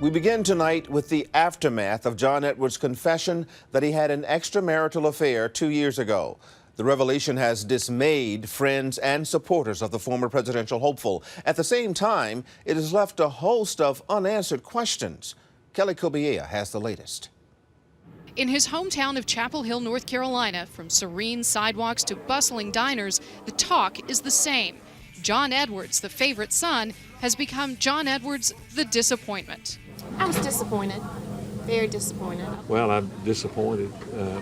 We begin tonight with the aftermath of John Edwards' confession that he had an extramarital affair 2 years ago. The revelation has dismayed friends and supporters of the former presidential hopeful. At the same time, it has left a host of unanswered questions. Kelly Cobiella has the latest. In his hometown of Chapel Hill, North Carolina, from serene sidewalks to bustling diners, the talk is the same. John Edwards, the favorite son, has become John Edwards, the disappointment. I was disappointed, very disappointed. Well, I'm disappointed,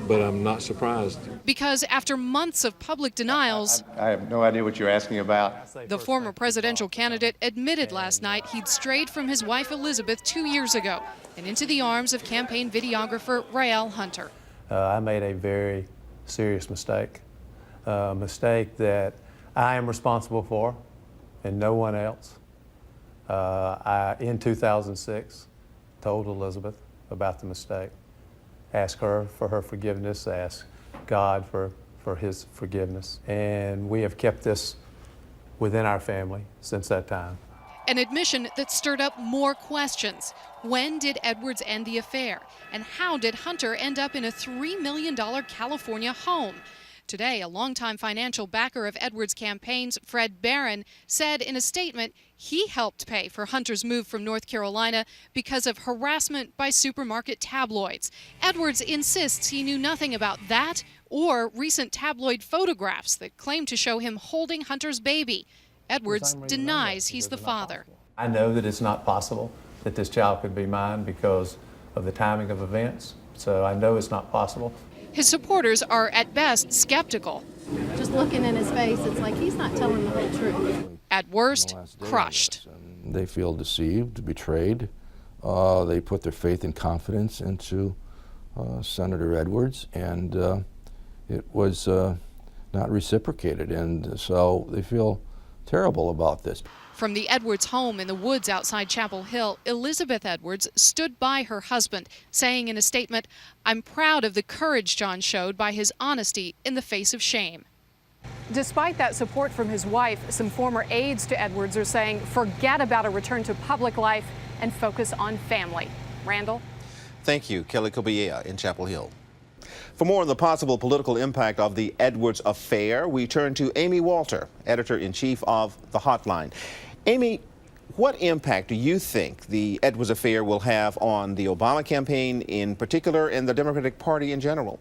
but I'm not surprised. Because after months of public denials, I have no idea what you're asking about. The former presidential candidate admitted last night he'd strayed from his wife Elizabeth 2 years ago and into the arms of campaign videographer Rael Hunter. I made a very serious mistake, a mistake that I am responsible for and no one else. In 2006, told Elizabeth about the mistake, asked her for her forgiveness, asked God for his forgiveness, and we have kept this within our family since that time. An admission that stirred up more questions. When did Edwards end the affair? And how did Hunter end up in a $3 million California home? Today, a longtime financial backer of Edwards' campaigns, Fred Barron, said in a statement he helped pay for Hunter's move from North Carolina because of harassment by supermarket tabloids. Edwards insists he knew nothing about that or recent tabloid photographs that claim to show him holding Hunter's baby. Edwards denies he's the father. I know that it's not possible that this child could be mine because of the timing of events, so I know it's not possible. His supporters are at best skeptical. Just looking in his face, it's like he's not telling the whole truth. At worst, crushed. They feel deceived, betrayed. They put their faith and confidence into Senator Edwards, and it was not reciprocated, and so they feel terrible about this. From the Edwards home in the woods outside Chapel Hill, Elizabeth Edwards stood by her husband, saying in a statement, "I'm proud of the courage John showed by his honesty in the face of shame." Despite that support from his wife, some former aides to Edwards are saying forget about a return to public life and focus on family. Randall? Thank you, Kelly Cobiella in Chapel Hill. For more on the possible political impact of the Edwards affair, we turn to Amy Walter, editor-in-chief of The Hotline. Amy, what impact do you think the Edwards affair will have on the Obama campaign in particular and the Democratic Party in general?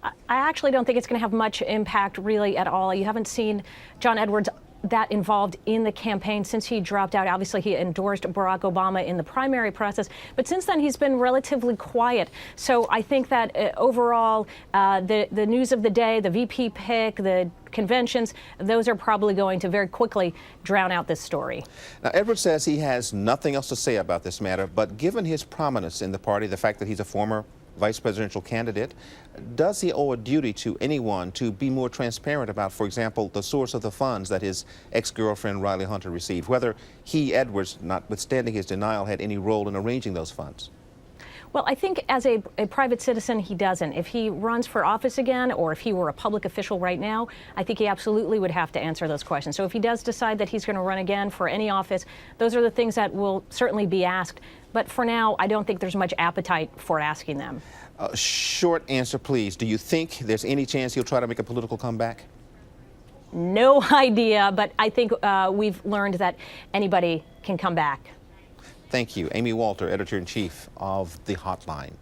I actually don't think it's going to have much impact really at all. You haven't seen John Edwards that involved in the campaign since he dropped out. Obviously, he endorsed Barack Obama in the primary process, but since then he's been relatively quiet. So I think that overall, the news of the day, the VP pick, the conventions, those are probably going to very quickly drown out this story. Now, Edwards says he has nothing else to say about this matter, but given his prominence in the party, the fact that he's a former vice presidential candidate, does he owe a duty to anyone to be more transparent about, for example, the source of the funds that his ex-girlfriend Riley Hunter received, whether he, Edwards, notwithstanding his denial, had any role in arranging those funds? Well, I think as a private citizen, he doesn't. If he runs for office again, or if he were a public official right now, I think he absolutely would have to answer those questions. So if he does decide that he's going to run again for any office, those are the things that will certainly be asked. But for now, I don't think there's much appetite for asking them. Short answer, please. Do you think there's any chance he'll try to make a political comeback? No idea, but I think we've learned that anybody can come back. Thank you. Amy Walter, editor-in-chief of The Hotline.